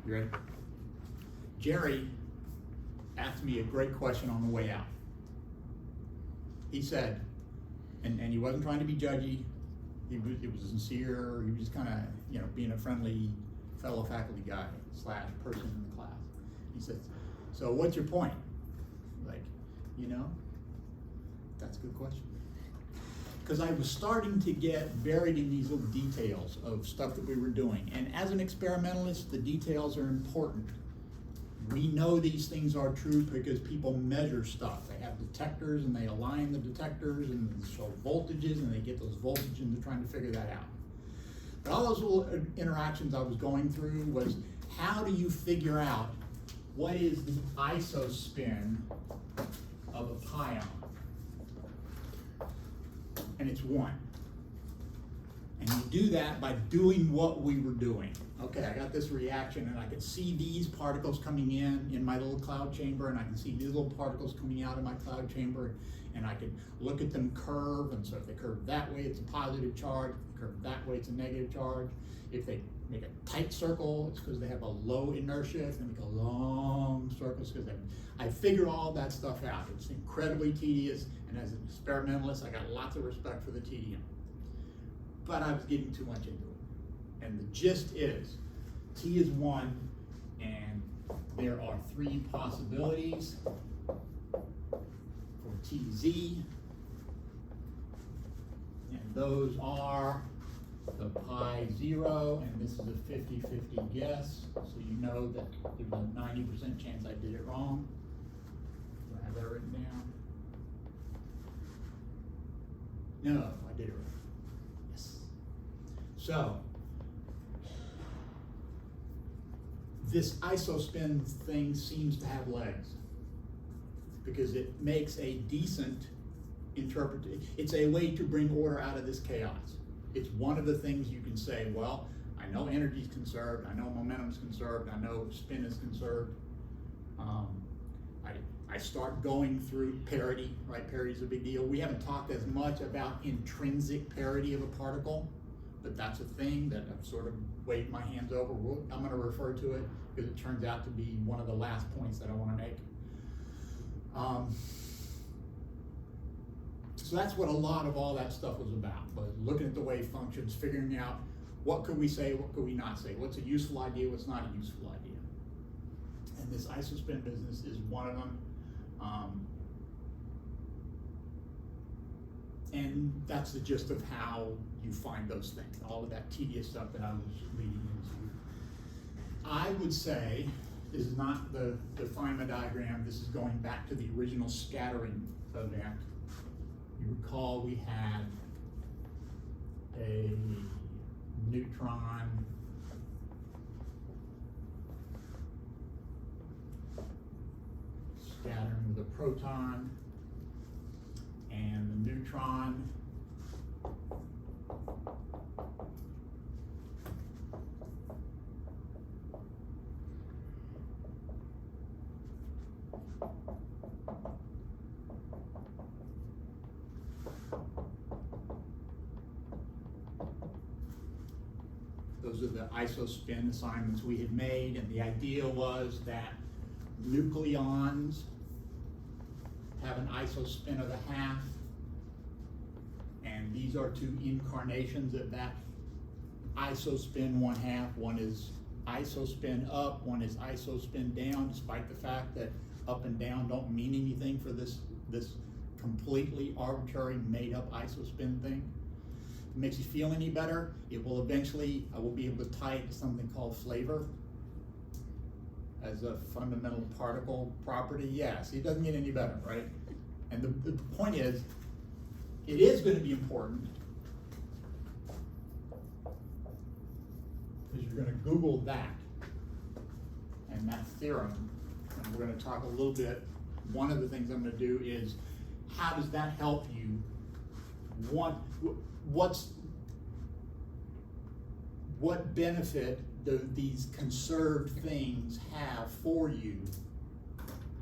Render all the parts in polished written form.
You ready? Jerry asked me a great question on the way out. He said, and he wasn't trying to be judgy, he was sincere, he was just kind of, being a friendly fellow faculty guy / person in the class. He said, so what's your point? Like, that's a good question. Because I was starting to get buried in these little details of stuff that we were doing. And as an experimentalist, the details are important. We know these things are true because people measure stuff. They have detectors and they align the detectors and show voltages and they get those voltages and they're trying to figure that out. But all those little interactions I was going through was, how do you figure out what is the isospin of a pion? And it's 1. And you do that by doing what we were doing. Okay, I got this reaction and I can see these particles coming in my little cloud chamber, and I can see these little particles coming out of my cloud chamber, and I can look at them curve, and so if they curve that way, it's a positive charge. If they curve that way, it's a negative charge. If they make a tight circle, it's because they have a low inertia. If they make a long circle, it's because I figure all that stuff out. It's incredibly tedious, and as an experimentalist, I got lots of respect for the tedium. But I was getting too much into it. And the gist is, T is 1, and there are 3 possibilities for TZ, and those are the pi 0, and this is a 50-50 guess, so you know that there's a 90% chance I did it wrong. Do I have that written down? No, I did it right. Yes. So, this isospin thing seems to have legs because it makes a decent interpretation. It's a way to bring order out of this chaos. It's one of the things you can say, well, I know energy is conserved, I know momentum is conserved, I know spin is conserved. I start going through parity, right? Parity is a big deal. We haven't talked as much about intrinsic parity of a particle, but that's a thing that I've sort of waved my hands over. I'm going to refer to it because it turns out to be one of the last points that I want to make. So that's what a lot of all that stuff was about, was looking at the wave functions, figuring out what could we say, what could we not say, what's a useful idea, what's not a useful idea. And this isospin business is one of them. And that's the gist of how you find those things, all of that tedious stuff that I was leading into. I would say, this is not the Feynman diagram, this is going back to the original scattering event. You recall we had a neutron scattering with a proton, and the neutron those are the isospin assignments we had made, and the idea was that nucleons have an isospin of a half, and these are 2 incarnations of that isospin 1/2. One is isospin up, one is isospin down, despite the fact that up and down don't mean anything for this completely arbitrary made-up isospin thing. If it makes you feel any better, it will eventually, I will be able to tie it to something called flavor as a fundamental particle property. Yes, it doesn't get any better, right? And the point is, it is going to be important because you're going to Google that and that theorem, and we're going to talk a little bit. One of the things I'm going to do is, how does that help you? What benefit do these conserved things have for you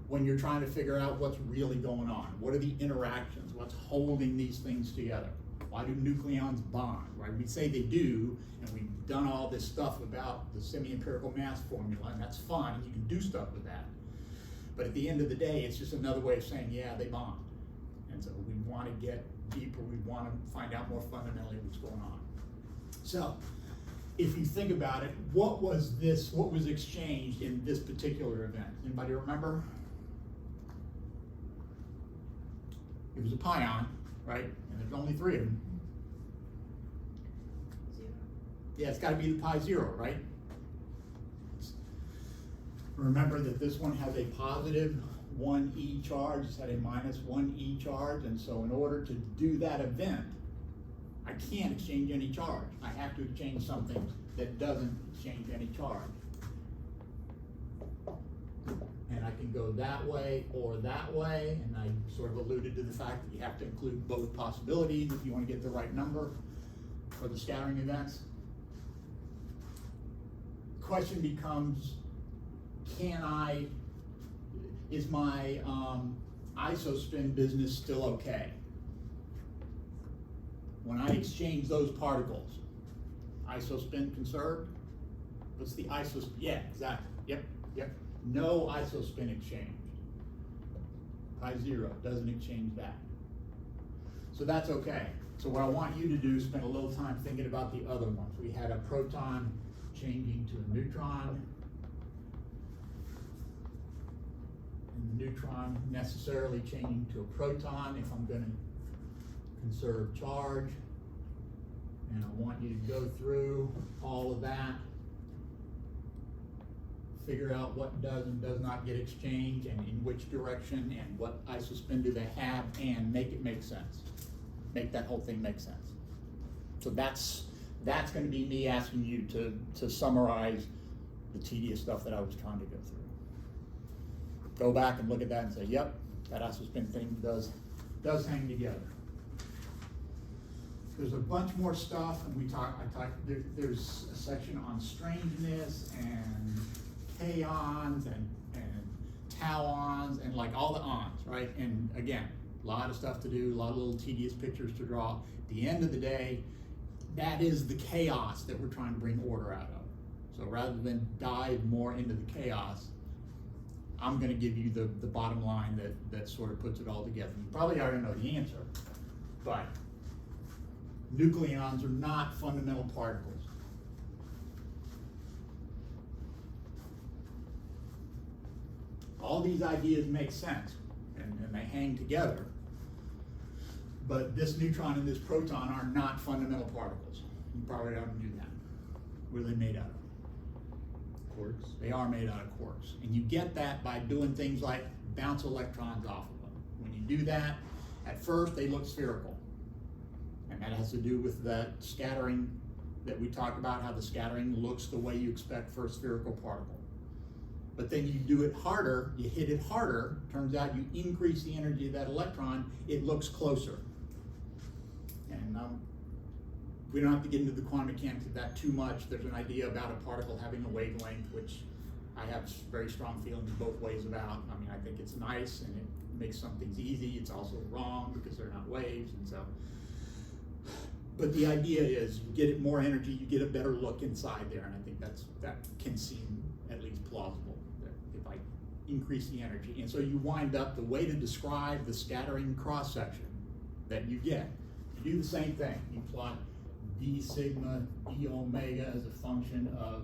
when you're trying to figure out what's really going on? What are the interactions? What's holding these things together? Why do nucleons bond, right? We say they do, and we've done all this stuff about the semi-empirical mass formula, and that's fun, and you can do stuff with that. But at the end of the day, it's just another way of saying, yeah, they bond. And so we want to get deeper, we want to find out more fundamentally what's going on. So, if you think about it, what was exchanged in this particular event? Anybody remember? It was a pion, right? And there's only 3 of them. 0. Yeah, it's got to be the pi 0, right? Remember that this one has a positive 1e charge, it's had a minus 1e charge, and so in order to do that event, I can't exchange any charge. I have to exchange something that doesn't exchange any charge. And I can go that way or that way, and I sort of alluded to the fact that you have to include both possibilities if you want to get the right number for the scattering events. The question becomes, is my isospin business still okay? When I exchange those particles, isospin conserved? What's the isospin? Yeah, exactly. Yep. No isospin exchanged. Pi 0 doesn't exchange that. So that's okay. So what I want you to do is spend a little time thinking about the other ones. We had a proton changing to a neutron, and the neutron necessarily changing to a proton if I'm going to conserve charge. And I want you to go through all of that, figure out what does and does not get exchanged and in which direction and what isospin do they have, and make it make sense. Make that whole thing make sense. So that's going to be me asking you to summarize the tedious stuff that I was trying to go through. Go back and look at that and say, yep, that isospin thing does hang together. There's a bunch more stuff, and there's a section on strangeness and kaons and tauons and like all the ons, right? And again, a lot of stuff to do, a lot of little tedious pictures to draw. At the end of the day, that is the chaos that we're trying to bring order out of. So rather than dive more into the chaos, I'm going to give you the bottom line that sort of puts it all together. You probably already know the answer, but nucleons are not fundamental particles. All these ideas make sense, and they hang together, but this neutron and this proton are not fundamental particles. You probably already knew that. What are they made out of? Quarks. They are made out of quarks. And you get that by doing things like bounce electrons off of them. When you do that, at first they look spherical. And that has to do with that scattering that we talked about, how the scattering looks the way you expect for a spherical particle. But then you do it harder, you hit it harder, turns out you increase the energy of that electron, it looks closer. And we don't have to get into the quantum mechanics of that too much. There's an idea about a particle having a wavelength, which I have very strong feelings both ways about. I mean, I think it's nice and it makes some things easy. It's also wrong because they're not waves, and so. But the idea is you get it more energy, you get a better look inside there, and I think that can seem at least plausible if I increase the energy. And so you wind up, the way to describe the scattering cross section that you get, you do the same thing. You plot d sigma, d omega as a function of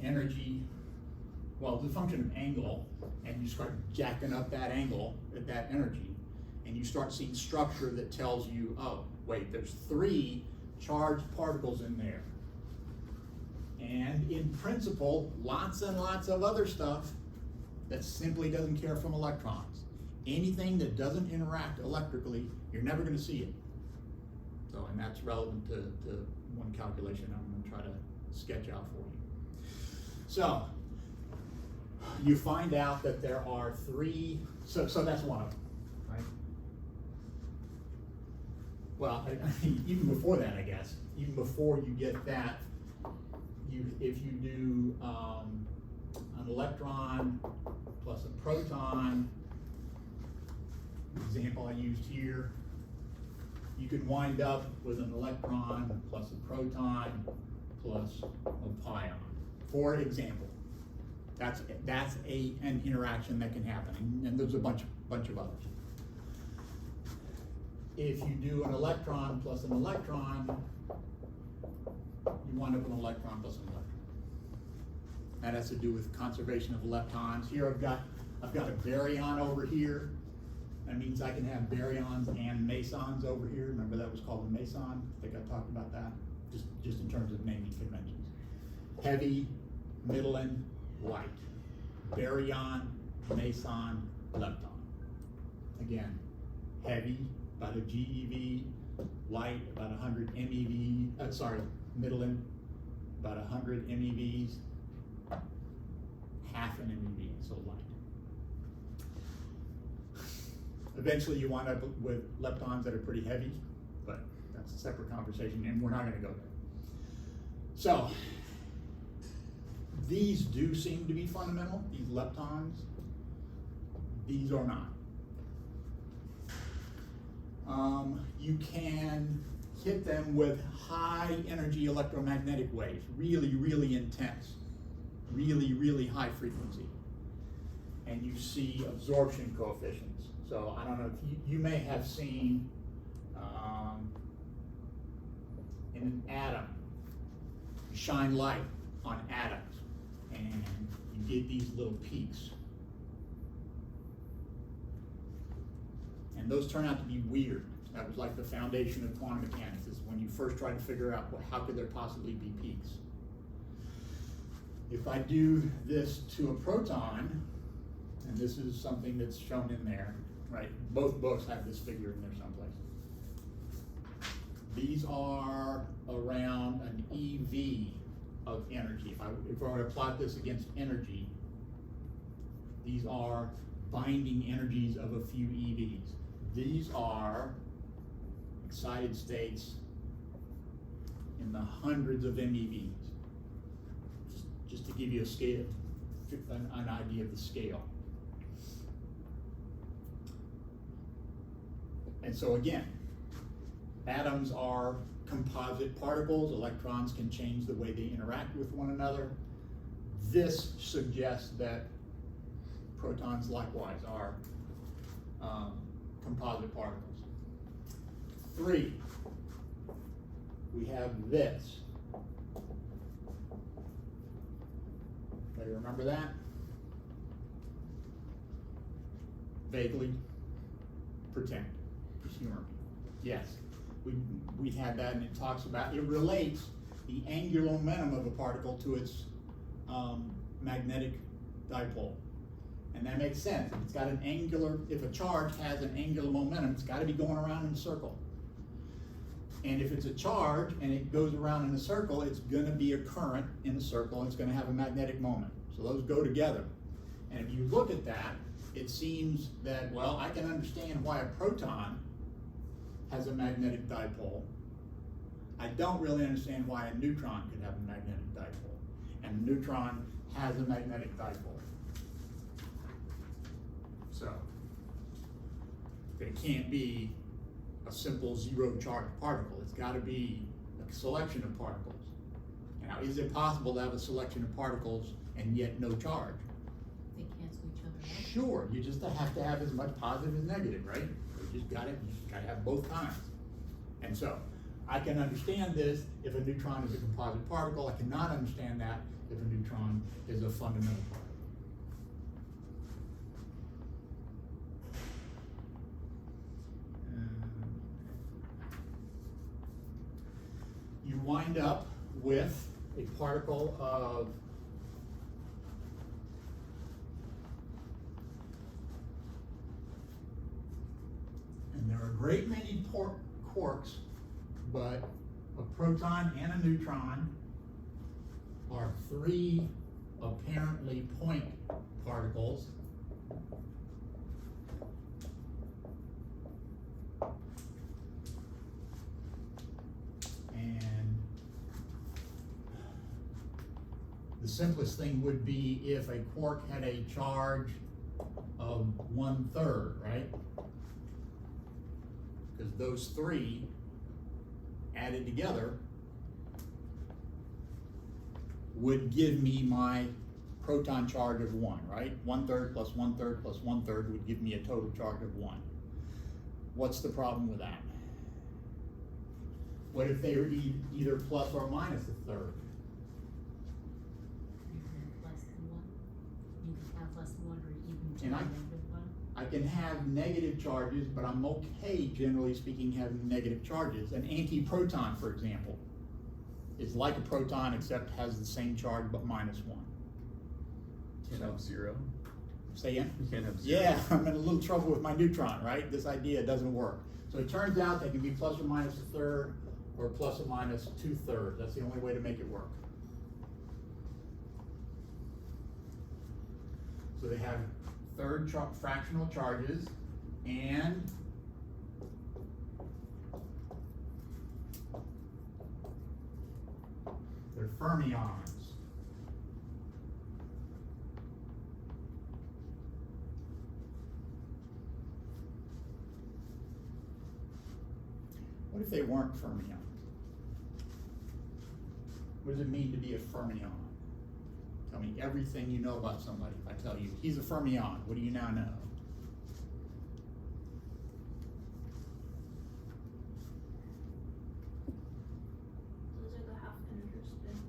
energy, well, it's a function of angle, and you start jacking up that angle at that energy, and you start seeing structure that tells you, oh, wait, there's 3 charged particles in there. And in principle, lots and lots of other stuff that simply doesn't care from electrons. Anything that doesn't interact electrically, you're never going to see it. So, and that's relevant to one calculation I'm going to try to sketch out for you. So, you find out that there are 3, so that's one of them, right? Well, even before that, I guess, even before you get that, if you do an electron plus a proton, the example I used here, you can wind up with an electron plus a proton plus a pion, for example. That's an interaction that can happen, and there's a bunch of others. If you do an electron plus an electron, you wind up with an electron plus an electron. That has to do with conservation of leptons. Here I've got a baryon over here. That means I can have baryons and mesons over here. Remember that was called a meson? I think I talked about that, just in terms of naming conventions. Heavy, middling, light. Baryon, meson, lepton. Again, heavy, about a GeV, light, about 100 MeV, middling, about 100 MeVs, half an MeV, so light. Eventually you wind up with leptons that are pretty heavy, but that's a separate conversation, and we're not gonna go there. So, these do seem to be fundamental, these leptons. These are not. You can hit them with high energy electromagnetic waves, really, really intense, really, really high frequency. And you see absorption coefficients. So I don't know if you may have seen in an atom, you shine light on atoms and you get these little peaks. And those turn out to be weird. That was like the foundation of quantum mechanics, is when you first try to figure out, well, how could there possibly be peaks? If I do this to a proton, and this is something that's shown in there, right? Both books have this figure in there someplace. These are around an EV of energy. If I were to plot this against energy, these are binding energies of a few EVs. These are excited states in the hundreds of MeVs. Just to give you a scale, an idea of the scale. And so again, atoms are composite particles. Electrons can change the way they interact with one another. This suggests that protons likewise are composite particles. 3, we have this. Okay, remember that? Vaguely pretend. Just humor me. Yes, we had that, and it talks about, it relates the angular momentum of a particle to its magnetic dipole. And that makes sense. If it's got an angular, if a charge has an angular momentum, it's got to be going around in a circle. And if it's a charge and it goes around in a circle, it's going to be a current in the circle. It's going to have a magnetic moment. So those go together. And if you look at that, it seems that, well, I can understand why a proton has a magnetic dipole. I don't really understand why a neutron could have a magnetic dipole. And a neutron has a magnetic dipole. So, it can't be a simple zero charge particle. It's got to be a selection of particles. Now, is it possible to have a selection of particles and yet no charge? They cancel each other out. Sure, you just have to have as much positive as negative, right? You just gotta have both kinds. And so, I can understand this if a neutron is a composite particle. I cannot understand that if a neutron is a fundamental particle. You wind up with a particle of and there are a great many quarks, but a proton and a neutron are 3 apparently point particles. And the simplest thing would be if a quark had a charge of 1/3, right? because those three added together would give me my proton charge of 1, right? 1/3 plus 1/3 plus 1/3 would give me a total charge of 1. What's the problem with that? What if they were either plus or minus 1/3? You can have less than one. You can have less than one or even two And I- negative one. I can have negative charges, but I'm okay, generally speaking, having negative charges. An antiproton, for example, is like a proton except has the same charge but minus 1. Can't have 0. Say again? You can't have 0. Yeah, I'm in a little trouble with my neutron, right? This idea doesn't work. So it turns out they can be plus or minus 1/3 or plus or minus 2/3. That's the only way to make it work. So they have third fractional charges and they're fermions. What if they weren't fermions? What does it mean to be a fermion? Tell me everything you know about somebody. If I tell you he's a fermion, what do you now know? Those are the half integer spins.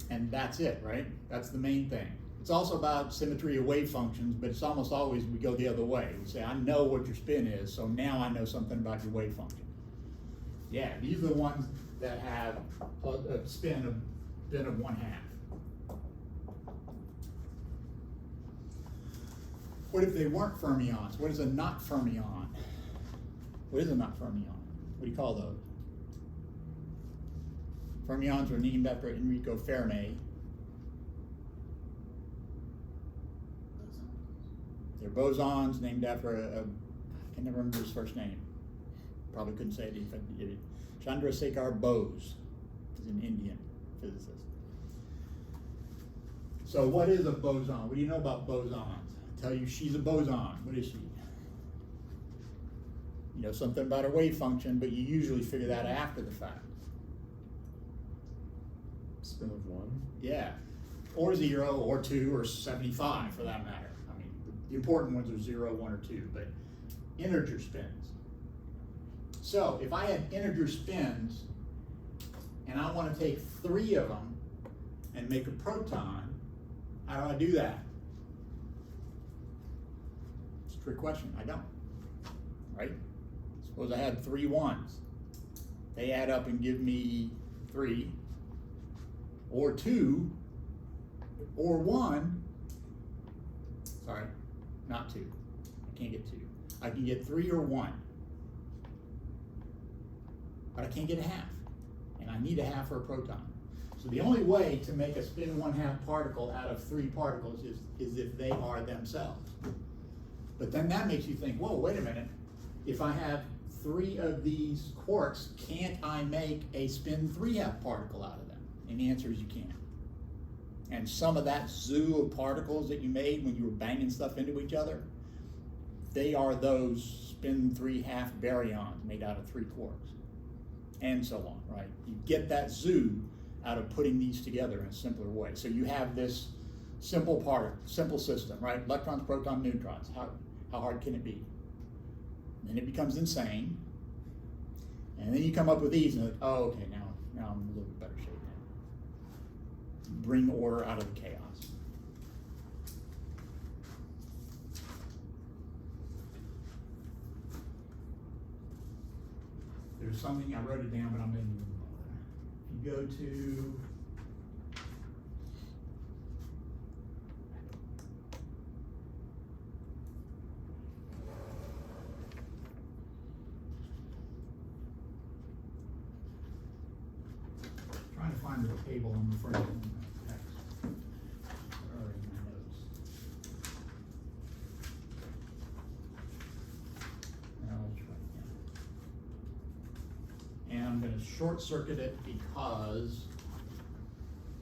And that's it, right? That's the main thing. It's also about symmetry of wave functions, but it's almost always we go the other way. We say, I know what your spin is, so now I know something about your wave function. Yeah, these are the ones that have a spin of 1/2. What if they weren't fermions? What is a not fermion? What is a not fermion? What do you call those? Fermions were named after Enrico Fermi. They're bosons named after I can never remember his first name. Probably couldn't say it if I did it. Chandrasekhar Bose is an Indian physicist. So what is a boson? What do you know about bosons? I tell you she's a boson. What is she? You know something about her wave function, but you usually figure that after the fact. Spin of 1. Yeah, or 0, or 2, or 75 for that matter. I mean, the important ones are 0, 1, or 2, but integer spins. So if I had integer spins and I want to take 3 of them and make a proton, how do I do that? It's a trick question. I don't. Right? Suppose I had 3 ones. They add up and give me 3, or 2, or 1. Sorry, not 2. I can't get 2. I can get 3 or 1. But I can't get a half. And I need a half for a proton. So the only way to make a spin 1/2 particle out of 3 particles is if they are themselves. But then that makes you think, whoa, wait a minute. If I have 3 of these quarks, can't I make a spin 3/2 particle out of them? And the answer is you can. And some of that zoo of particles that you made when you were banging stuff into each other, they are those spin 3/2 baryons made out of 3 quarks. And so on, right? You get that zoo out of putting these together in a simpler way. So you have this simple system, right? Electrons, protons, neutrons. How hard can it be? Then it becomes insane. And then you come up with these and like, oh, okay, now I'm in a little bit better shape now. Bring order out of the chaos. There's something, I wrote it down, but I'm going to bother. If you go to trying to find the table I'm referring to in the text. Or in my notes. I'll try again. And I'm going to short circuit it because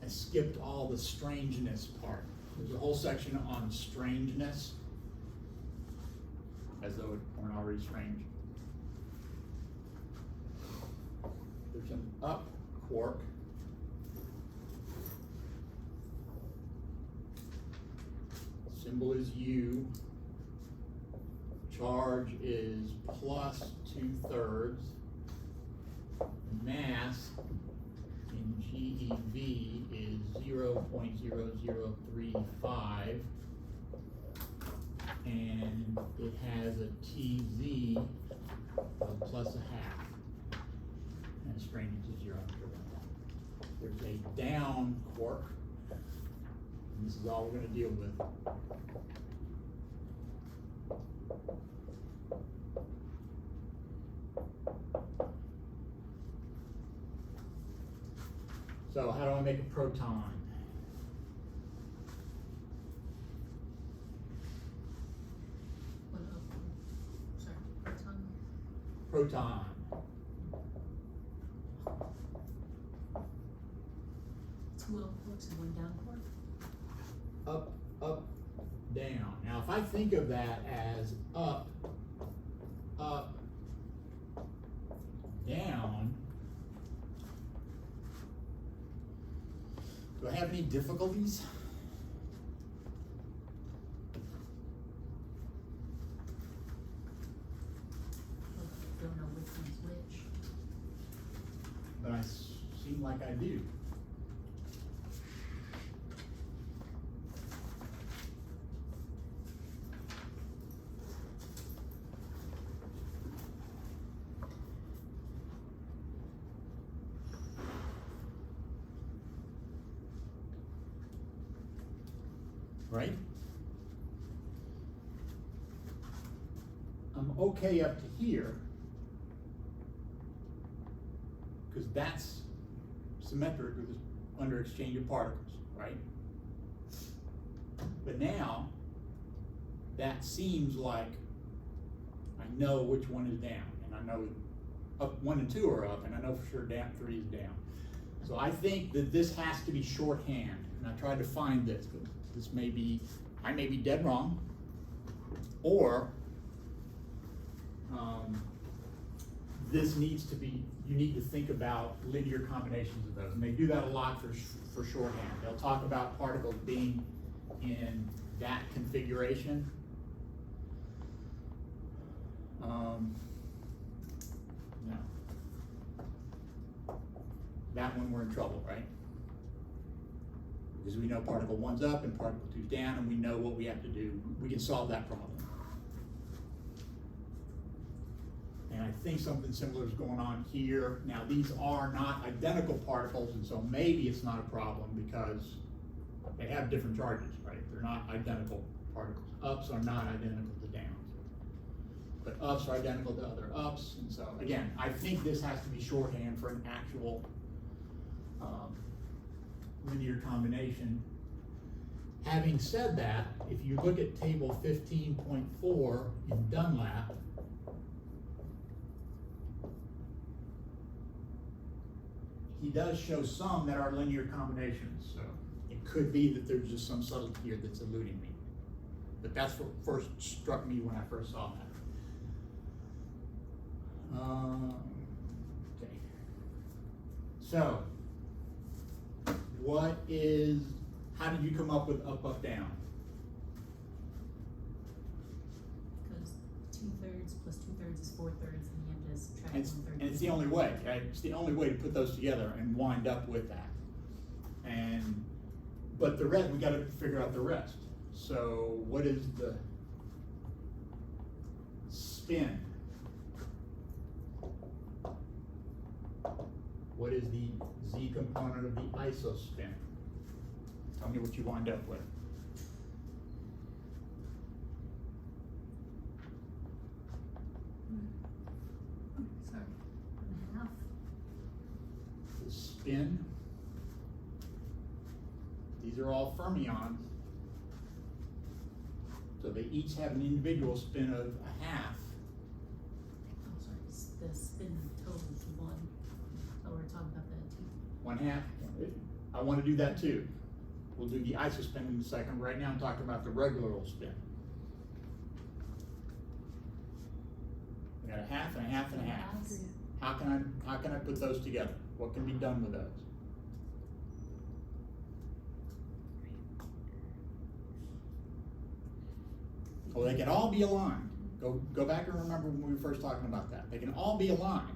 I skipped all the strangeness part. There's a whole section on strangeness, as though it weren't already strange. there's an up quark. Symbol is U. Charge is plus 2/3. Mass in GeV is 0.0035. And it has a TZ of plus a half. And strainage is 0. There's a down quark. And this is all we're going to deal with. So how do I make a proton? What, sorry, proton? Proton. Two up quarks and one down quark? Up, up, down. Now, if I think of that as up, up, down, do I have any difficulties? Don't know which one's which. But I seem like I do. Right? I'm okay up to here, because that's symmetric with this under exchange of particles, right? But now, that seems like I know which one is down, and I know up 1 and 2 are up, and I know for sure down 3 is down. So I think that this has to be shorthand, and I tried to find this, but this may be, I may be dead wrong, or this needs to be, you need to think about linear combinations of those, and they do that a lot for shorthand. They'll talk about particles being in that configuration. No. That one we're in trouble, right? Because we know particle 1's up and particle 2's down, and we know what we have to do. We can solve that problem. And I think something similar is going on here. Now, these are not identical particles, and so maybe it's not a problem because they have different charges, right? They're not identical particles. Ups are not identical to downs. But ups are identical to other ups, and so, again, I think this has to be shorthand for an actual linear combination. Having said that, if you look at table 15.4 in Dunlap, he does show some that are linear combinations, so it could be that there's just some subtlety here that's eluding me. But that's what first struck me when I first saw that. Okay. So, how did you come up with up, up, down? Because 2/3 plus 2/3 is 4/3, and you have to subtract And 1/3. it's the only way, right? It's the only way to put those together and wind up with that. But the rest, we gotta figure out the rest. So what is the spin? What is the Z component of the isospin? Tell me what you wind up with. Sorry. 1/2. The spin. These are all fermions. So they each have an individual spin of 1/2. Oh, sorry, the spin total is 1. Oh, we're talking about the 2. 1/2. I want to do that too. We'll do the isospin in a second. Right now I'm talking about the regular old spin. We got 1/2 and 1/2 and 1/2. How can I put those together? What can be done with those? Well, they can all be aligned. Go back and remember when we were first talking about that. They can all be aligned.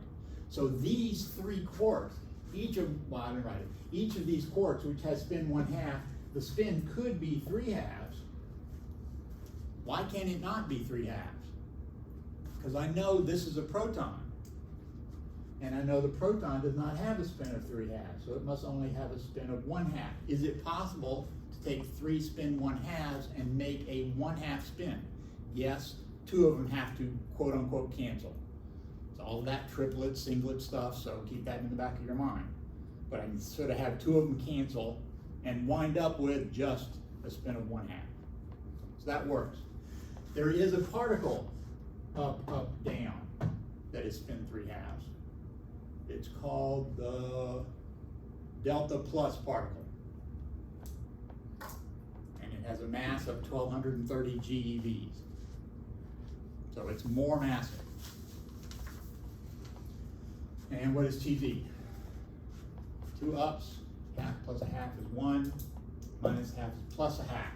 So these three quarks, each of these quarks, which has spin 1/2, the spin could be 3/2. Why can't it not be 3/2? Because I know this is a proton. And I know the proton does not have a spin of 3/2, so it must only have a spin of 1/2. Is it possible to take 3 spin 1/2 and make a 1/2 spin? Yes, 2 of them have to quote unquote cancel. It's all that triplet, singlet stuff, so keep that in the back of your mind. But I can sort of have 2 of them cancel and wind up with just a spin of 1/2. So that works. There is a particle up, down that is spin 3/2. It's called the delta plus particle. And it has a mass of 1230 GeVs. So it's more massive. And what is TZ? 2 ups, half plus a half is 1, minus half is plus a half.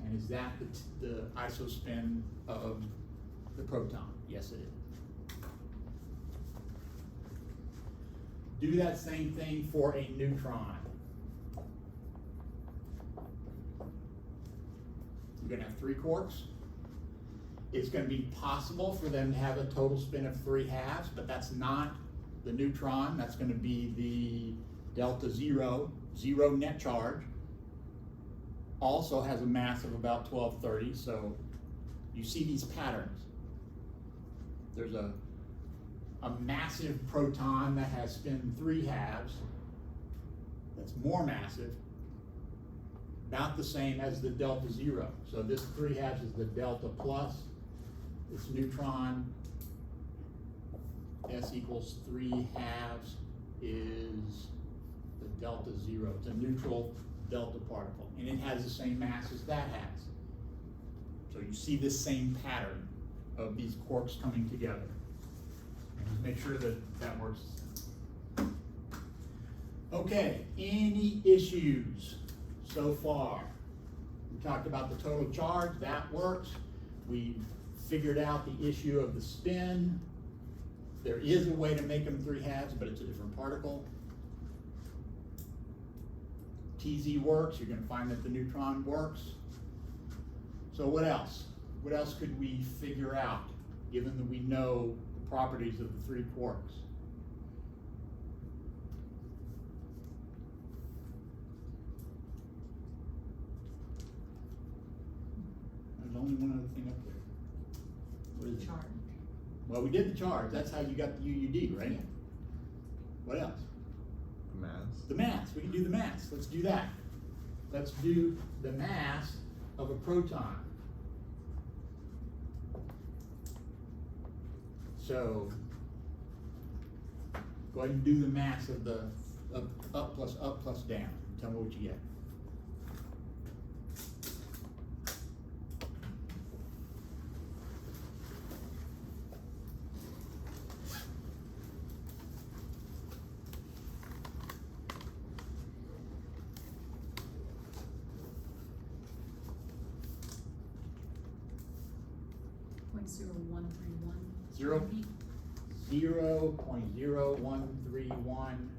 And is that the isospin of the proton? Yes, it is. Do that same thing for a neutron. You're gonna have 3 quarks. It's gonna be possible for them to have a total spin of 3/2, but that's not the neutron. That's gonna be the delta 0, 0 net charge. Also has a mass of about 1230, so you see these patterns. There's a massive proton that has spin 3/2 that's more massive, about the same as the delta 0. So this 3/2 is the delta plus. This neutron, S equals 3/2 is the delta 0. It's a neutral delta particle, and it has the same mass as that has. So you see this same pattern of these quarks coming together. And just make sure that that works. Okay, any issues so far? We talked about the total charge, that works. We figured out the issue of the spin. There is a way to make them 3/2, but it's a different particle. TZ works, you're gonna find that the neutron works. So what else? What else could we figure out, given that we know the properties of the 3 quarks? There's only one other thing up there. What is it? Charge. Well, we did the charge, that's how you got the UUD, right? Yeah. What else? Mass. The mass, we can do the mass, let's do that. Let's do the mass of a proton. So, go ahead and do the mass of the up plus down. Tell me what you get. Zero. 0.0131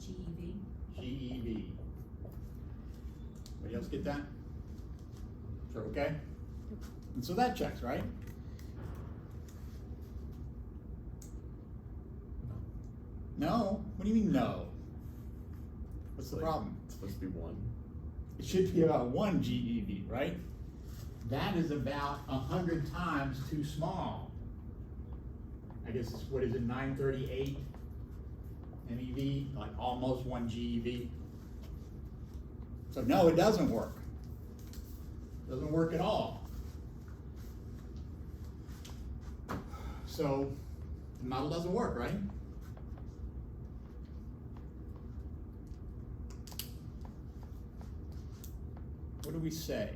GeV. GeV. Anybody else get that? Sure, okay? And so that checks, right? No? What do you mean no? What's the problem? It's supposed to be 1. It should be about 1 GeV, right? That is about 100 times too small. I guess it's, what is it, 938 MeV, like almost 1 GeV. So no, it doesn't work. It doesn't work at all. So the model doesn't work, right? What do we say?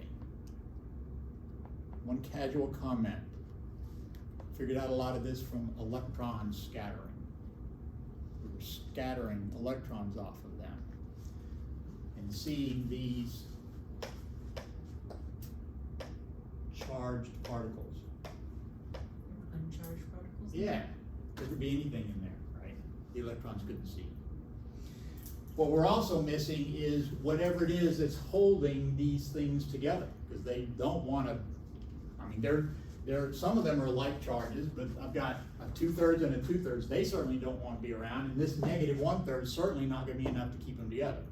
One casual comment. Figured out a lot of this from electron scattering. We were scattering electrons off of them and seeing these charged particles. Uncharged particles? Yeah, there could be anything in there, right? The electrons couldn't see. What we're also missing is whatever it is that's holding these things together, because they don't want to, I mean, they're, some of them are like charges, but I've got a 2/3 and a 2/3. They certainly don't want to be around, and this negative 1/3 is certainly not going to be enough to keep them together.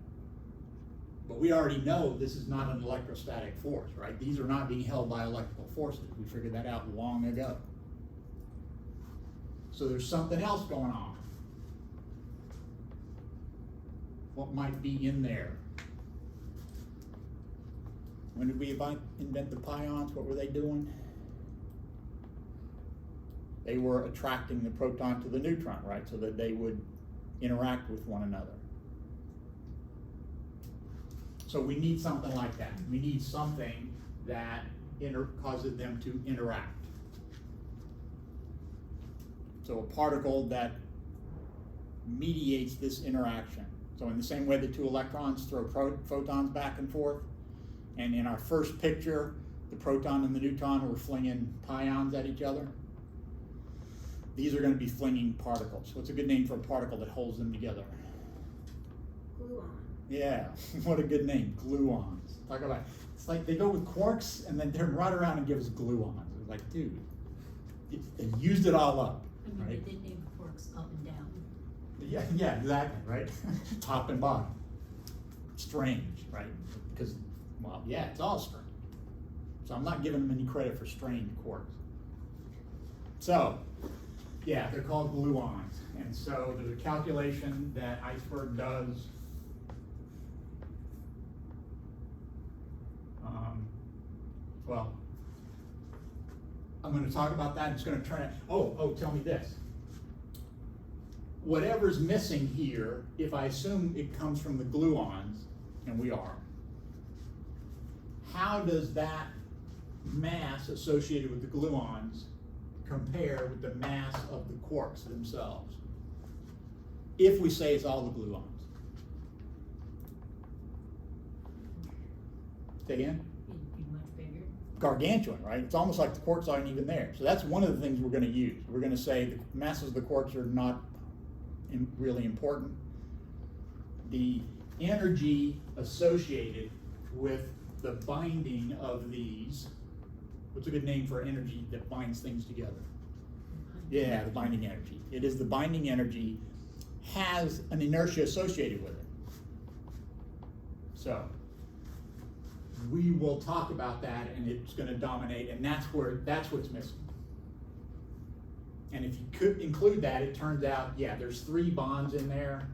But we already know this is not an electrostatic force, right? These are not being held by electrical forces. We figured that out long ago. So there's something else going on. What might be in there? When did we invent the pions? What were they doing? They were attracting the proton to the neutron, right? So that they would interact with one another. So we need something like that. We need something that causes them to interact. So a particle that mediates this interaction. So in the same way that two electrons throw photons back and forth, and in our first picture, the proton and the neutron were flinging pions at each other, these are going to be flinging particles. What's a good name for a particle that holds them together? Gluon. Yeah, what a good name, gluons. Talk about, it's like they go with quarks and then turn right around and give us gluons. It's like, dude, they used it all up. I mean, Right? they did name forks up and down. Yeah, exactly, right? Top and bottom. Strange, right? Because, well, yeah, it's all strange. So I'm not giving them any credit for strange quarks. So, yeah, they're called gluons. And so there's a calculation that Iceberg does. Well, I'm going to talk about that. It's going to turn out, tell me this. Whatever's missing here, if I assume it comes from the gluons, and we are, how does that mass associated with the gluons compare with the mass of the quarks themselves? If we say it's all the gluons. Say again? It'd be much bigger. Gargantuan, right? It's almost like the quarks aren't even there. So that's one of the things we're going to use. We're going to say the masses of the quarks are not really important. The energy associated with the binding of these, what's a good name for energy that binds things together? Yeah, the binding energy. It is the binding energy has an inertia associated with it. So we will talk about that, and it's going to dominate, and that's what's missing. And if you could include that, it turns out, yeah, there's 3 bonds in there,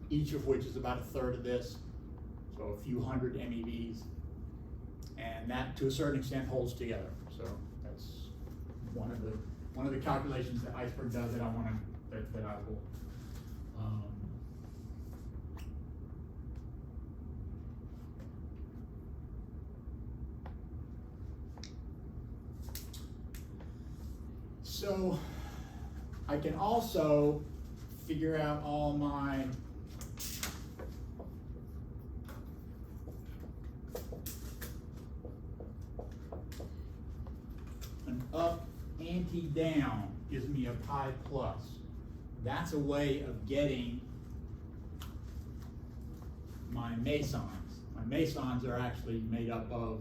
each of which is about 1/3 of this, so a few hundred MeVs, and that to a certain extent holds together. So that's one of the calculations that Iceberg does that I want to that I will. So I can also figure out all my an up anti-down gives me a pi plus. That's a way of getting my mesons. My mesons are actually made up of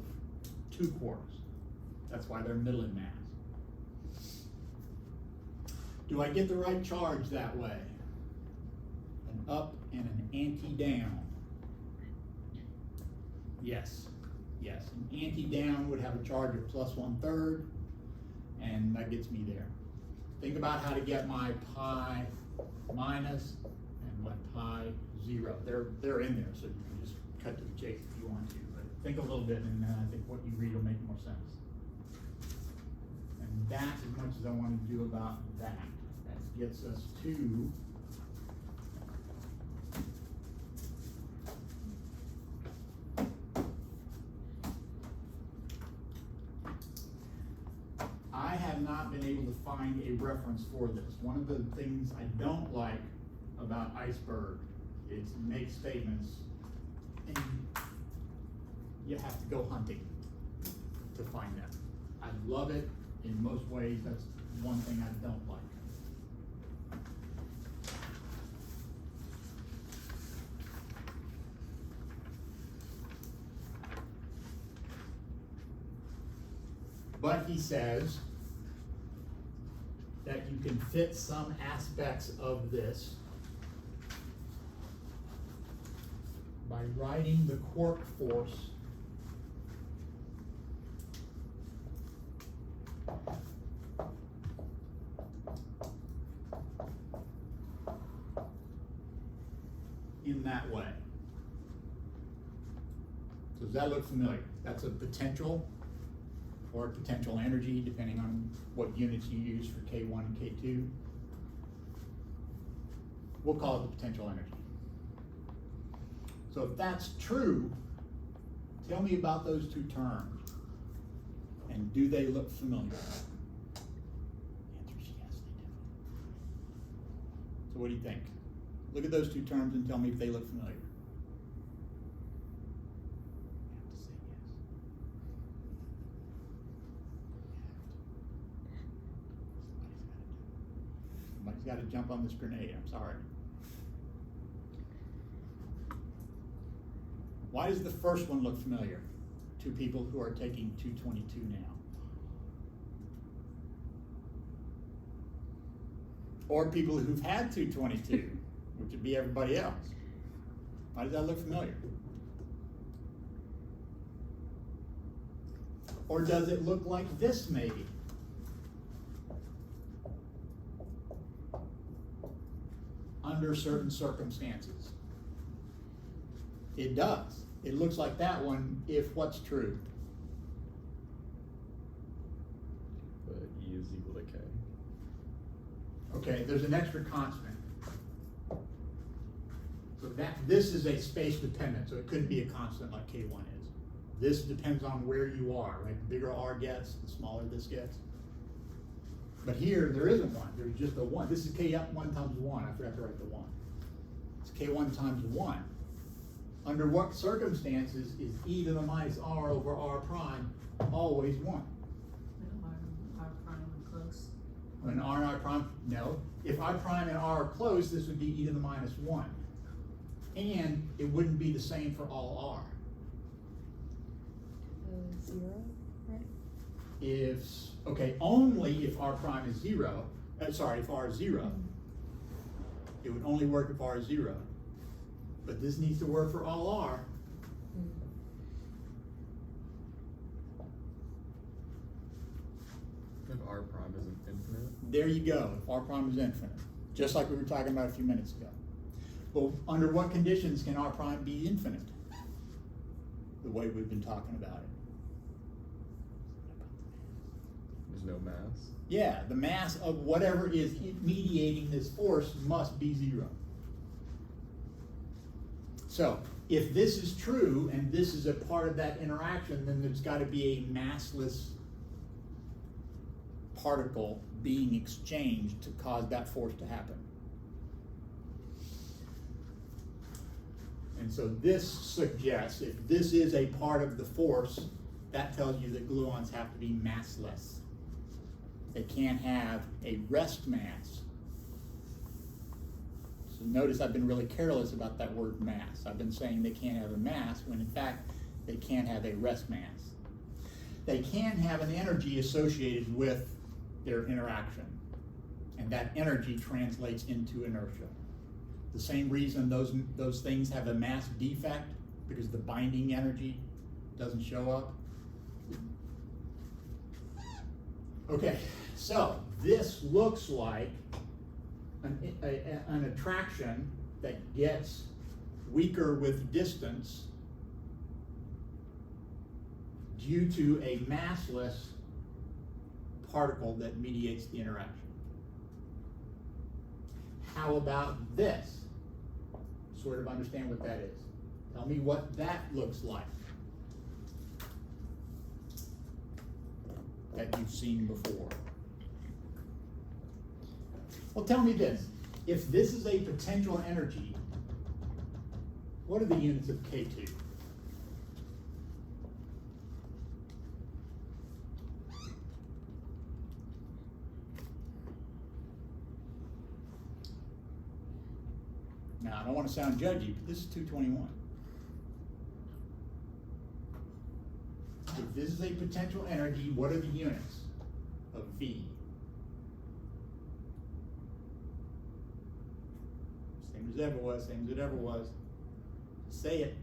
2 quarks. That's why they're middle in mass. Do I get the right charge that way? An up and an anti-down. Yes, yes. An anti-down would have a charge of plus 1/3, and that gets me there. Think about how to get my pi minus and my pi 0. They're in there, so you can just cut to the chase if you want to. But think a little bit, and then I think what you read will make more sense. And that's as much as I want to do about that. That gets us to I have not been been able to find a reference for this. One of the things I don't like about iceberg is it makes statements and you have to go hunting to find them. I love it in most ways. That's one thing I don't like. But he says that you can fit some aspects of this by writing the quark force in that way. So does that look familiar? That's a potential or potential energy, depending on what units you use for K1 and K2. We'll call it the potential energy. So if that's true, tell me about those two terms. And do they look familiar? The answer is yes, they do. So what do you think? Look at those two terms and tell me if they look familiar. Somebody's got to jump on this grenade, I'm sorry. Why does the first one look familiar to people who are taking 222 now? Or people who've had 222, which would be everybody else. Why does that look familiar? Or does it look like this maybe? Under certain circumstances. It does. It looks like that one if what's true. But E is equal to K. Okay, there's an extra constant. So this is a space dependent, so it couldn't be a constant like K1 is. This depends on where you are, right? The bigger R gets, the smaller this gets. But here, there isn't one, there's just a one. This is K1 times one, I forgot to write the one. It's K1 times one. Under what circumstances is e to the minus r over r prime always one? R prime and close. When r and r prime, no. If r prime and r are close, this would be e to the minus one. And it wouldn't be the same for all r. 0, right? If, okay, only if r prime is zero, if r is zero. It would only work if r is zero. But this needs to work for all r. If R prime isn't infinite. There you go, if r prime is infinite. Just like we were talking about a few minutes ago. Well, under what conditions can r prime be infinite? The way we've been talking about it. There's no mass. Yeah, the mass of whatever is mediating this force must be zero. So, if this is true, and this is a part of that interaction, then there's got to be a massless particle being exchanged to cause that force to happen. And so this suggests, if this is a part of the force, that tells you that gluons have to be massless. They can't have a rest mass. So notice I've been really careless about that word mass. I've been saying they can't have a mass when in fact they can't have a rest mass. They can have an energy associated with their interaction, and that energy translates into inertia. The same reason those things have a mass defect, because the binding energy doesn't show up. Okay, so this looks like an attraction that gets weaker with distance due to a massless particle that mediates the interaction. How about this? Sort of understand what that is. Tell me what that looks like that you've seen before. Well, tell me this, if this is a potential energy, what are the units of K2? Now, I don't want to sound judgy, but this is 221. If this is a potential energy, what are the units of V? Same as it ever was, same as it ever was. Say it.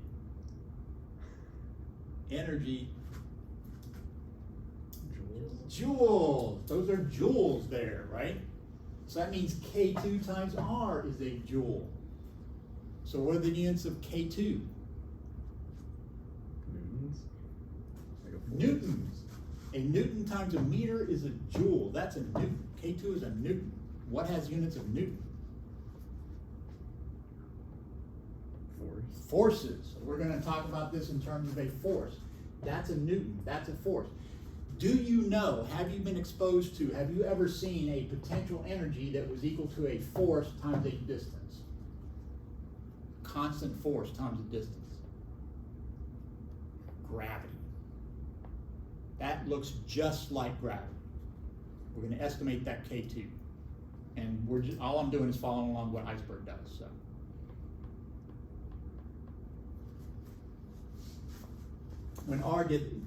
Energy. Joules? Joules. Those are joules there, right? So that means K2 times R is a joule. So what are the units of K2? Newtons? Like a force? Newtons. A Newton times a meter is a joule. That's a Newton. K2 is a Newton. What has units of Newton? Force? Forces. We're going to talk about this in terms of a force. That's a Newton. That's a force. Do you know, have you been exposed to, have you ever seen a potential energy that was equal to a force times a distance? Constant force times a distance. Gravity. That looks just like gravity. We're going to estimate that K2. And we're just, all I'm doing is following along what iceberg does. So. When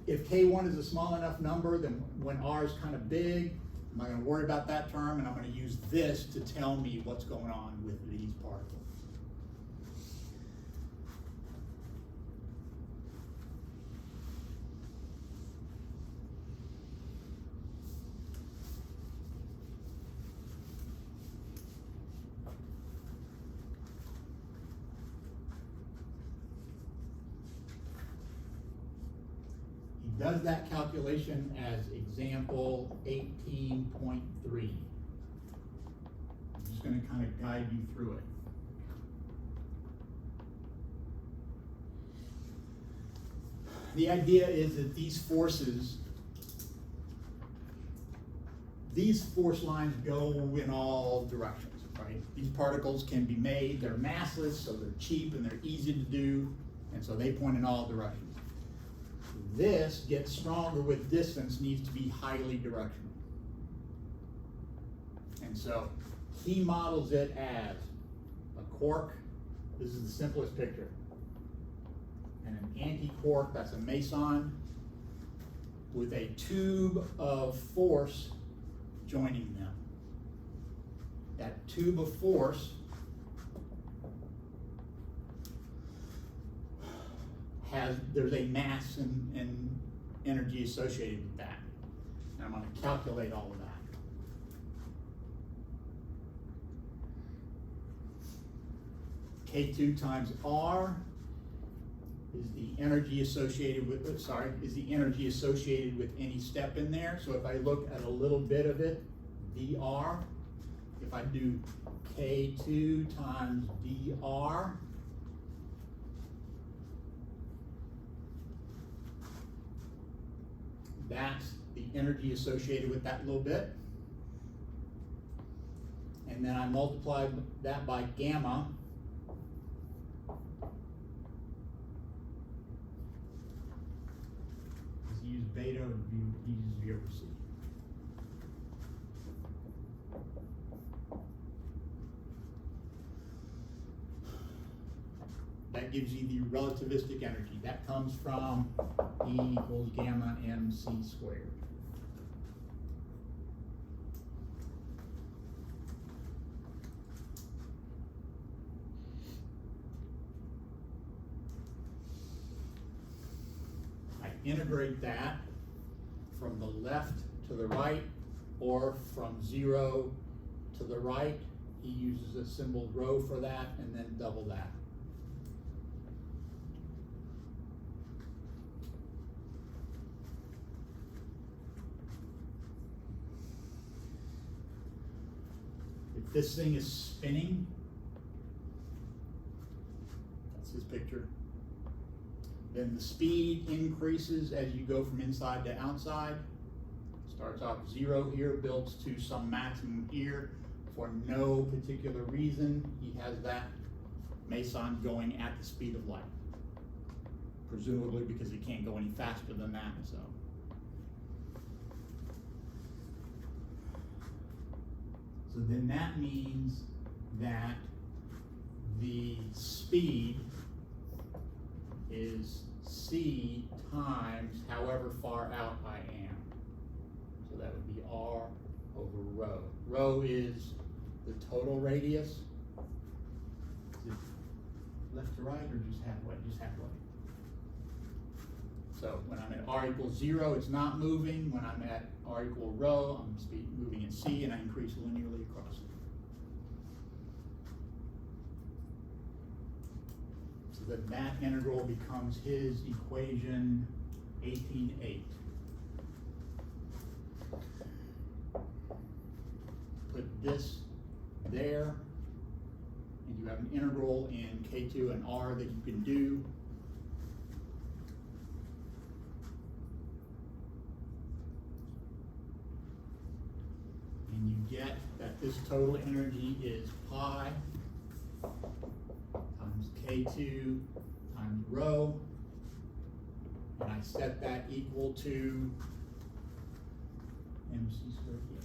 if K1 is a small enough number, then when R is kind of big, I'm not going to worry about that term, and I'm going to use this to tell me what's going on with these particles. Does that calculation as example 18.3. I'm just going to kind of guide you through it. The idea is that these force lines go in all directions, right? These particles can be made, they're massless, so they're cheap and they're easy to do, and so they point in all directions. This gets stronger with distance, needs to be highly directional. And so he models it as a quark. This is the simplest picture. And an anti-quark, that's a meson, with a tube of force joining them. That tube of force there's a mass and energy associated with that. And I'm going to calculate all of that. K2 times R is the energy associated with any step in there. So if I look at a little bit of it, dr, if I do K2 times dr, that's the energy associated with that little bit. And then I multiply that by gamma. Does he use beta or he uses V over C? That gives you the relativistic energy. That comes from E equals gamma mc squared. I integrate that from the left to the right or from 0 to the right. He uses a symbol rho for that, and then double that. If this thing is spinning, that's his picture, then the speed increases as you go from inside to outside. Starts off 0 here, builds to some maximum here. for no particular reason, he has that meson going at the speed of light. Presumably because he can't go any faster than that, so. So then that means that the speed is c times however far out I am. So that would be r over rho. Rho is the total radius. Is it left to right or just halfway? Just halfway. So when I'm at r equals 0, it's not moving. When I'm at r equal rho, I'm moving at c, and I increase linearly across it. So that integral becomes his equation 18.8. Put this there, and you have an integral in K2 and R that you can do. And you get that this total energy is pi times K2 times rho, and I set that equal to mc squared, yeah.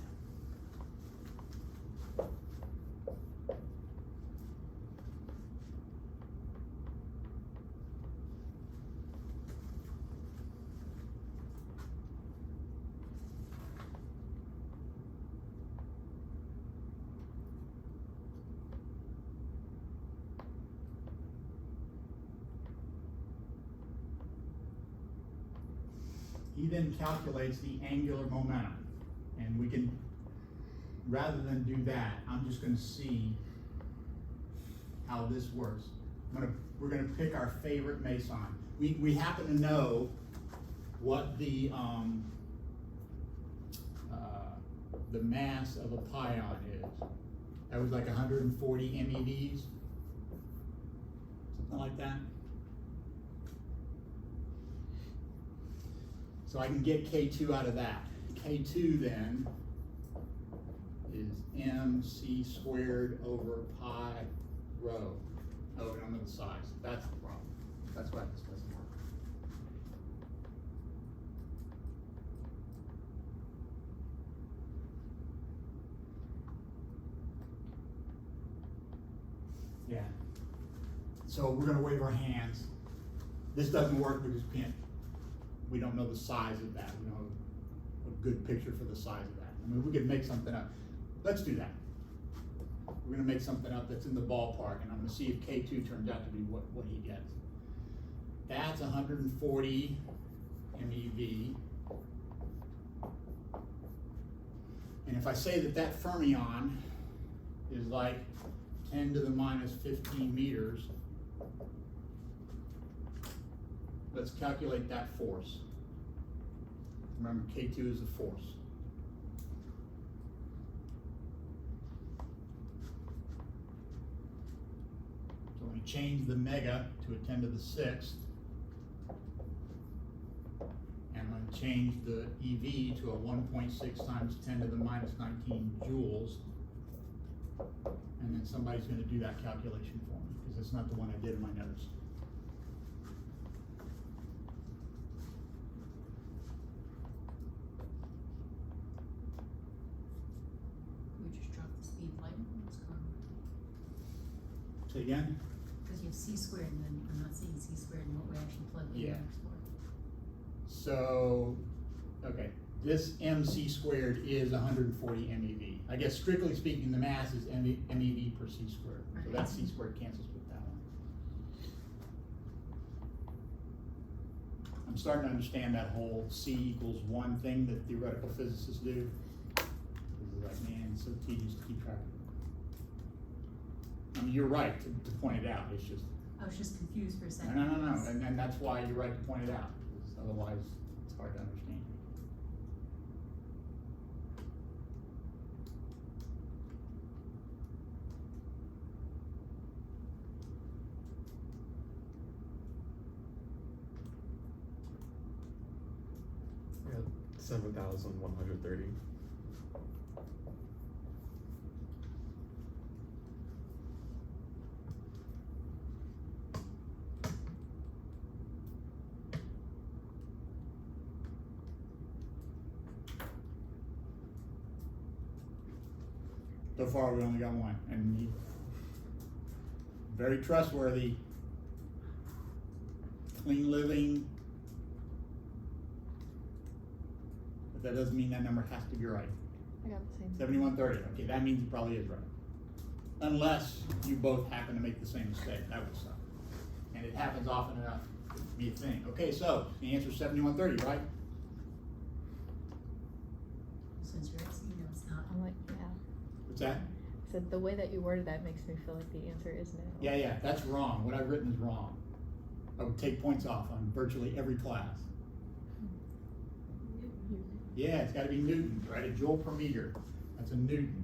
He then calculates the angular momentum, and we can, rather than do that, I'm just going to see how this works. We're going to pick our favorite meson. We happen to know what the mass of a pion is. That was like 140 MeVs, something like that. So I can get K2 out of that. K2 then is mc squared over pi rho. Oh, we don't know the size. That's the problem. That's why this doesn't work. Yeah. So we're going to wave our hands. This doesn't work because we don't know the size of that. We don't have a good picture for the size of that. I mean, we could make something up. Let's do that. We're going to make something up that's in the ballpark, and I'm going to see if K2 turns out to be what he gets. That's 140 MeV. And if I say that that fermion is like 10 to the minus 15 meters, let's calculate that force. Remember, K2 is a force. So I'm going to change the mega to a 10 to the 6th. And I'm going to change the EV to a 1.6 times 10 to the minus 19 joules. And then somebody's going to do that calculation for me, because it's not the one I did in my notes. We just dropped the speed light. What's going on? Say again? Because you have c squared, and then I'm not seeing c squared in what we actually plugged in Yeah. next for. So, okay, this mc squared is 140 MeV. I guess strictly speaking, the mass is MeV per c squared. So that c squared cancels with that one. I'm starting to understand that whole c equals 1 thing that theoretical physicists do. It's like, man, it's so tedious to keep track of. I mean, you're right to point it out. It's just, I was just confused for a second. no. And that's why you're right to point it out, because otherwise it's hard to understand. Yeah, 7,130. So far, we only got one, and he, very trustworthy, clean living. But that doesn't mean that number has to be right. I got the same. 7130, okay, that means it probably is right. Unless you both happen to make the same mistake, that would suck. And it happens often enough to be a thing. Okay, so the answer is 7130, right? Since you're asking, you know, it's not. I'm like, yeah. What's that? I said the way that you worded that makes me feel like the answer is no. Yeah, that's wrong. What I've written is wrong. I would take points off on virtually every class. Yeah, it's gotta be newtons, right? A joule per meter. That's a newton.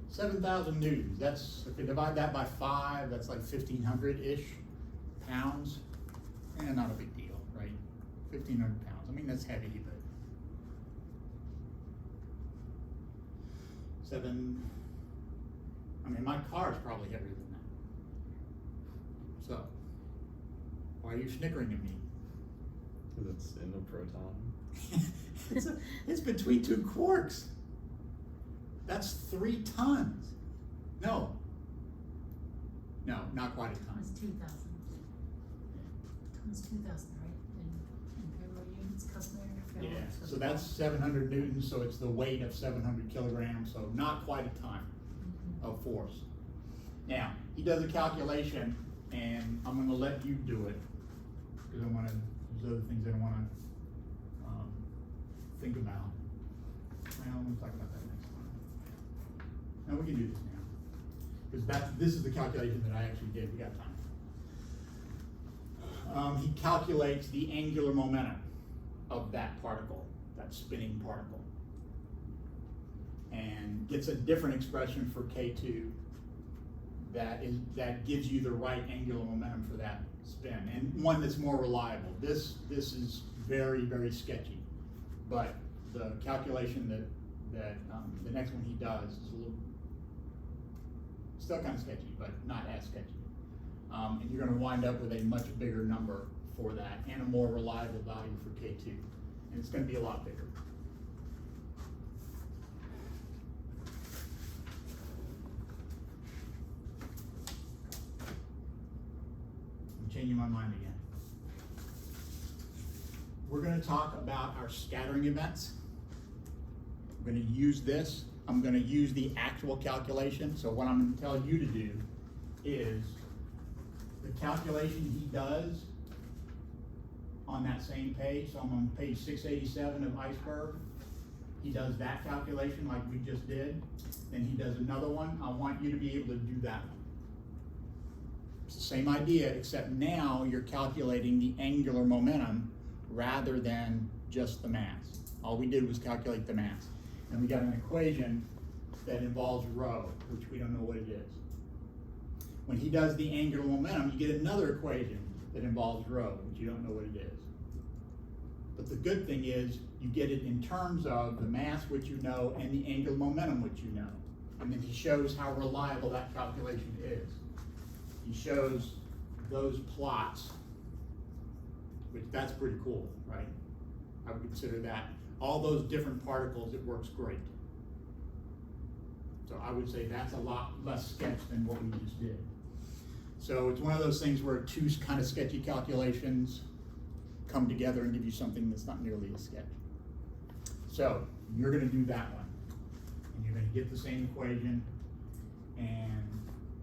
7,000 newtons. That's, if we divide that by 5, that's like 1,500-ish pounds. And not a big deal, right? 1,500 pounds. I mean, that's heavy, but 7, I mean, my car is probably heavier than that. So, why are you snickering at me? Because it's in a proton. It's between two quarks. That's 3 tons. No, not quite a ton. It's 2,000. It's 2,000, right? In February units, customary. Yeah, so that's 700 newtons, so it's the weight of 700 kilograms, so not quite a ton of force. Now, he does a calculation, and I'm gonna let you do it, because there's other things I don't wanna think about. Well, we'll talk about that next time. No, we can do this now, because this is the calculation that I actually did. We got time. He calculates the angular momentum of that particle, that spinning particle, and gets a different expression for K2 that gives you the right angular momentum for that spin, and one that's more reliable. This is very, very sketchy, but the calculation that the next one he does is a little still kind of sketchy, but not as sketchy. And you're going to wind up with a much bigger number for that and a more reliable value for K2. And it's going to be a lot bigger. I'm changing my mind again. We're going to talk about our scattering events. We're going to use this. I'm going to use the actual calculation. So what I'm going to tell you to do is the calculation he does on that same page. So I'm on page 687 of Iceberg. He does that calculation like we just did. Then he does another one. I want you to be able to do that one. It's the same idea, except now you're calculating the angular momentum rather than just the mass. All we did was calculate the mass. And we got an equation that involves rho, which we don't know what it is. When he does the angular momentum, you get another equation that involves rho, which you don't know what it is. But the good thing is you get it in terms of the mass, which you know, and the angular momentum, which you know. And then he shows how reliable that calculation is. He shows those plots, which that's pretty cool, right? I would consider that. All those different particles, it works great. So I would say that's a lot less sketch than what we just did. So it's one of those things where two kind of sketchy calculations come together and give you something that's not nearly as sketchy. So you're going to do that one, and you're going to get the same equation, and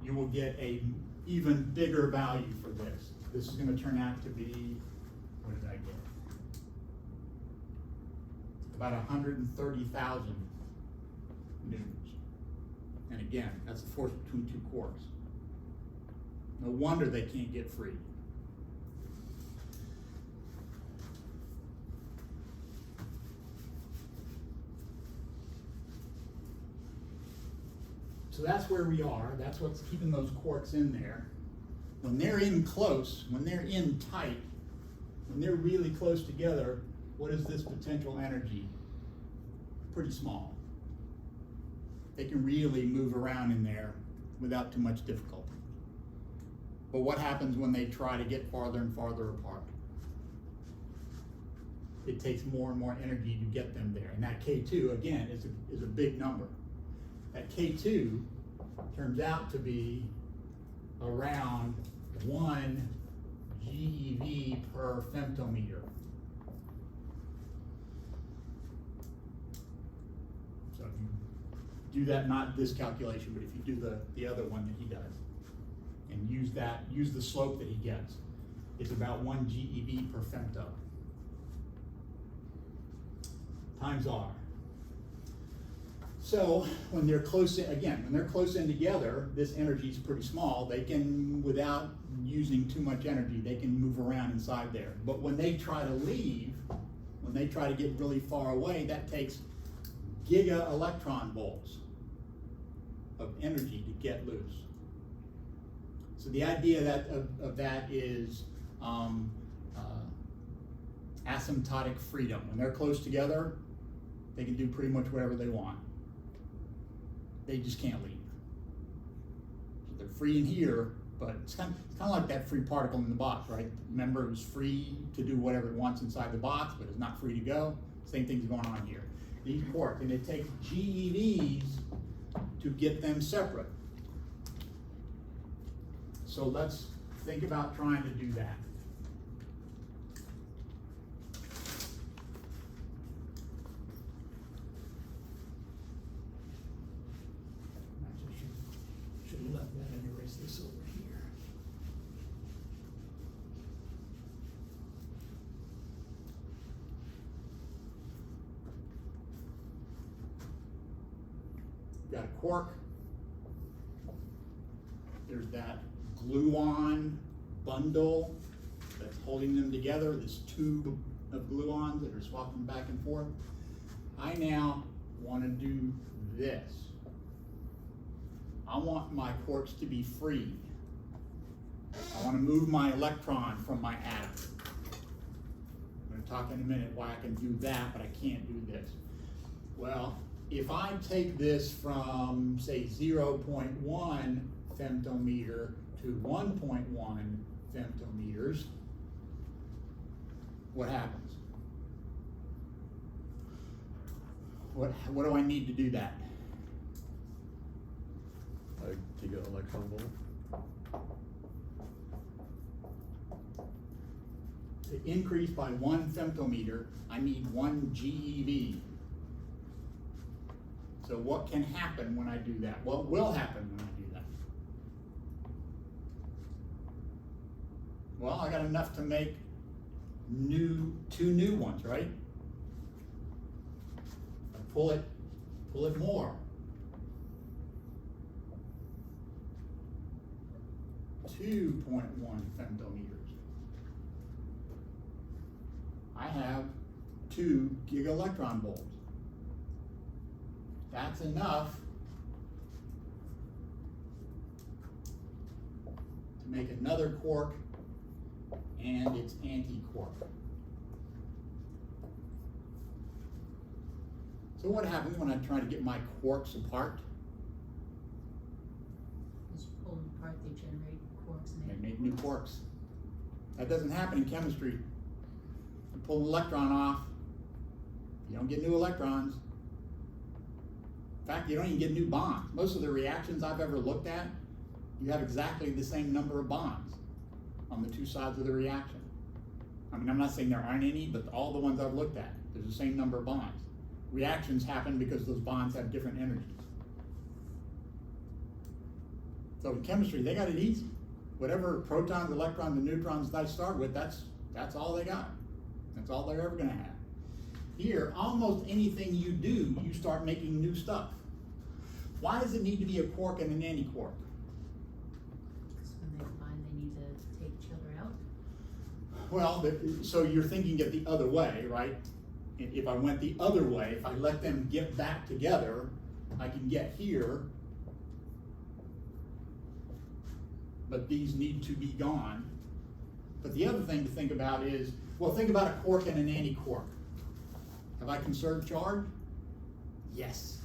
you will get a even bigger value for this. This is going to turn out to be, what did I get? About 130,000 newtons. And again, that's the force between two quarks. No wonder they can't get free. So that's where we are. That's what's keeping those quarks in there. When they're in close, when they're in tight, when they're really close together, what is this potential energy? Pretty small. They can really move around in there without too much difficulty. But what happens when they try to get farther and farther apart? It takes more and more energy to get them there. And that K2, again, is a big number. at K2 turns out to be around 1 GeV per femtometer. So if you do that, not this calculation, but if you do the other one that he does, and use the slope that he gets, it's about 1 GeV per femto times R. So when they're close in, again, when they're close in together, this energy is pretty small. They can, without using too much energy, they can move around inside there. But when they try to leave, when they try to get really far away, that takes giga electron volts of energy to get loose. So the idea of that is asymptotic freedom. When they're close together, they can do pretty much whatever they want. They just can't leave. So they're free in here, but it's kind of like that free particle in the box, right? Remember, it was free to do whatever it wants inside the box, but it's not free to go. Same thing's going on here. These quarks, and it takes GeVs to get them separate. So let's think about trying to do that. Should have left that and erased this over here. Got a quark. There's that gluon bundle that's holding them together, this tube of gluons that are swapping back and forth. I now want to do this. I want my quarks to be free. I want to move my electron from my atom. I'm going to talk in a minute why I can do that, but I can't do this. Well, if I take this from, say, 0.1 femtometer to 1.1 femtometers, what happens? What do I need to do that? A giga electron volt. To increase by 1 femtometer, I need 1 GeV. So what can happen when I do that? What will happen when I do that? Well, I got enough to make two new ones, right? I pull it more. 2.1 femtometers. I have 2 giga electron volts. That's enough to make another quark and its anti-quark. So what happens when I try to get my quarks apart? As you pull them apart, they generate quarks and They make new quarks. That doesn't happen in chemistry. You pull an electron off, you don't get new electrons. In fact, you don't even get new bonds. Most of the reactions I've ever looked at, you have exactly the same number of bonds on the two sides of the reaction. I mean, I'm not saying there aren't any, but all the ones I've looked at, there's the same number of bonds. Reactions happen because those bonds have different energies. So in chemistry, they got it easy. Whatever protons, electrons, and neutrons they start with, that's all they got. That's all they're ever gonna have. Here, almost anything you do, you start making new stuff. Why does it need to be a quark and an anti-quark? because when they combine, they need to take each other out. Well, so you're thinking it the other way, right? If I went the other way, if I let them get back together, I can get here, but these need to be gone. But the other thing to think about is, well, think about a quark and an anti-quark. Have I conserved charge? Yes.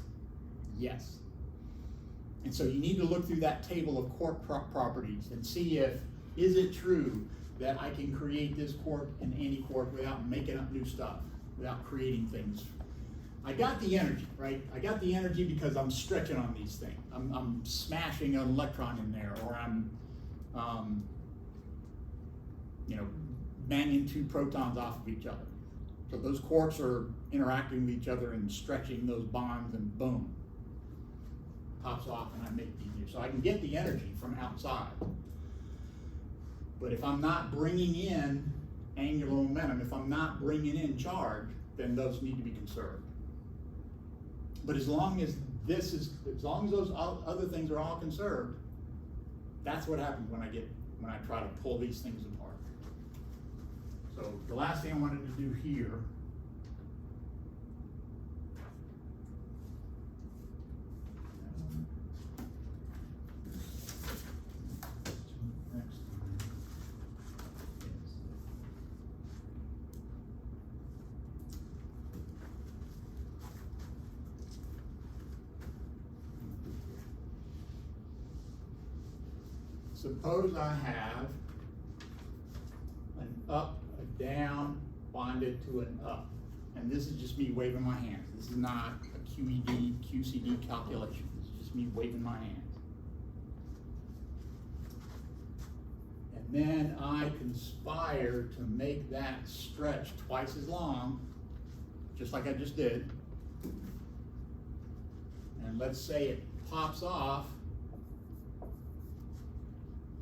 Yes. And so you need to look through that table of quark properties and see is it true that I can create this quark and anti-quark without making up new stuff, without creating things I got the energy, right? I got the energy because I'm stretching on these things. I'm smashing an electron in there, or I'm, you know, banging two protons off of each other. So those quarks are interacting with each other and stretching those bonds, and boom, pops off, and I make these here. So I can get the energy from outside. But if I'm not bringing in angular momentum, if I'm not bringing in charge, then those need to be conserved. But as long as those other things are all conserved, that's what happens when I try to pull these things apart. So the last thing I wanted to do here suppose I have an up, a down, bonded to an up. And this is just me waving my hands. This is not a QED, QCD calculation. This is just me waving my hands. And then I conspire to make that stretch twice as long, just like I just did. And let's say it pops off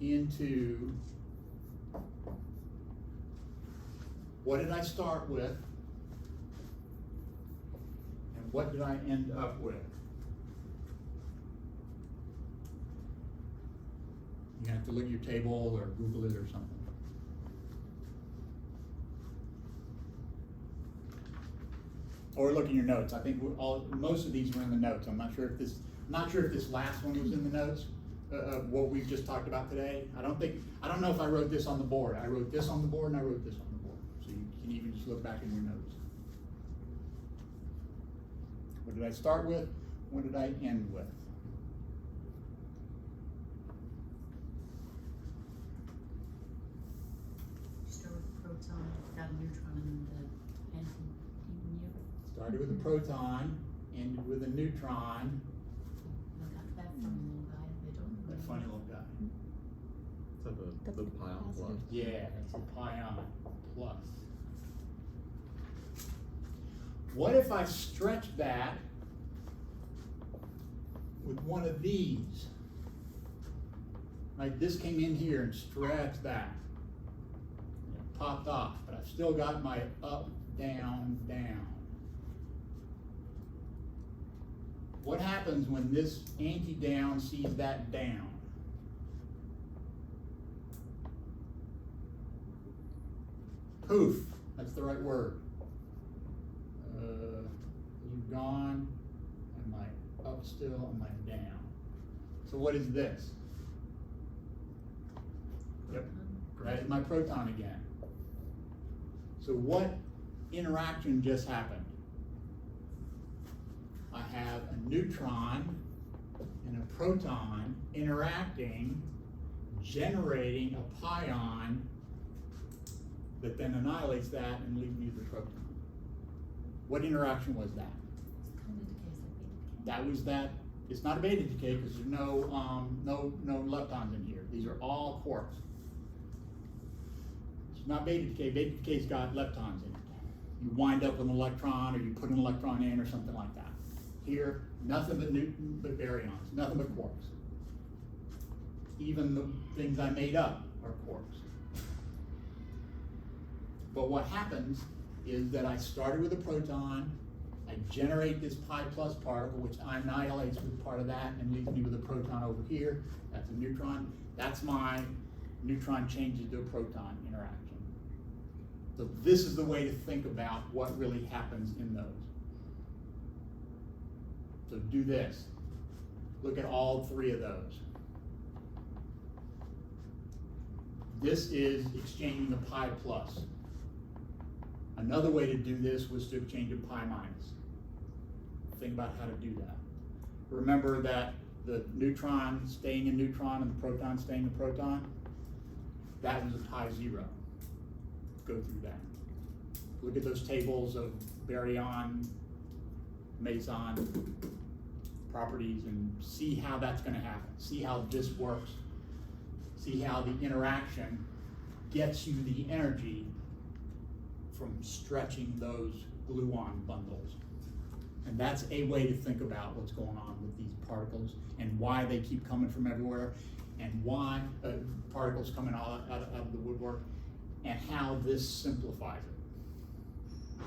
into, what did I start with, and what did I end up with? You have to look at your table or Google it or something. Or look in your notes. I think most of these were in the notes. I'm not sure if this last one was in the notes. What we've just talked about today. I don't know if I wrote this on the board. I wrote this on the board and I wrote this on the board. So you can even just look back in your notes. What did I start with? What did I end with? Start with a proton, got a neutron, and ended. Started with a proton, ended with a neutron. I got that funny little guy. They don't know. That funny little guy. Is that the pion plus? Yeah, it's a pion plus. What if I stretch that with one of these? Like this came in here and stretched that. It popped off, but I've still got my up, down, down. What happens when this anti-down sees that down? Poof, that's the right word. You've gone, and my up still, and my down. So what is this? Yep, that is my proton again. So what interaction just happened? I have a neutron and a proton interacting, generating a pion that then annihilates that and leaves me with the proton. What interaction was that? It's kind of decays like beta decay. That was that. It's not a beta decay because there's no leptons in here. These are all quarks. It's not beta decay. Beta decay's got leptons in it. You wind up with an electron, or you put an electron in, or something like that. Here, nothing but baryons, nothing but quarks. Even the things I made up are quarks. But what happens is that I started with a proton, I generate this pi plus particle, which annihilates with part of that and leaves me with a proton over here. That's a neutron. That's my neutron changes to a proton interaction. So this is the way to think about what really happens in those. So do this. Look at all three of those. This is exchanging a pi plus. Another way to do this was to exchange a pi minus. Think about how to do that. Remember that the neutron staying a neutron and the proton staying a proton, that was a pi zero. Go through that. Look at those tables of baryon Maison properties and see how that's gonna happen, see how this works, see how the interaction gets you the energy from stretching those gluon bundles. And that's a way to think about what's going on with these particles and why they keep coming from everywhere and why particles coming out of the woodwork and how this simplifies it.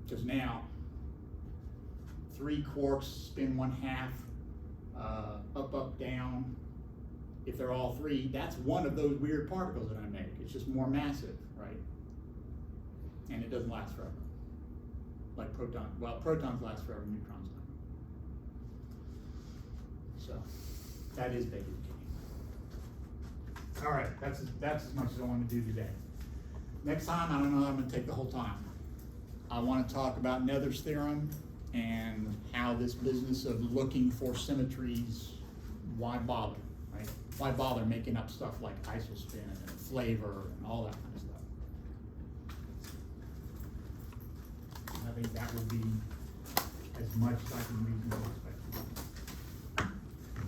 Because now, 3 quarks spin 1/2, up, up, down. If they're all 3, that's one of those weird particles that I make. It's just more massive, right? And it doesn't last forever. Like protons. Well, protons last forever, neutrons don't. So, that is big education. All right, that's as much as I want to do today. Next time, I don't know, I'm going to take the whole time. I want to talk about Nether's theorem and how this business of looking for symmetries, why bother, right? Why bother making up stuff like isospin and flavor and all that kind of stuff? I think that will be as much as I can reasonably expect.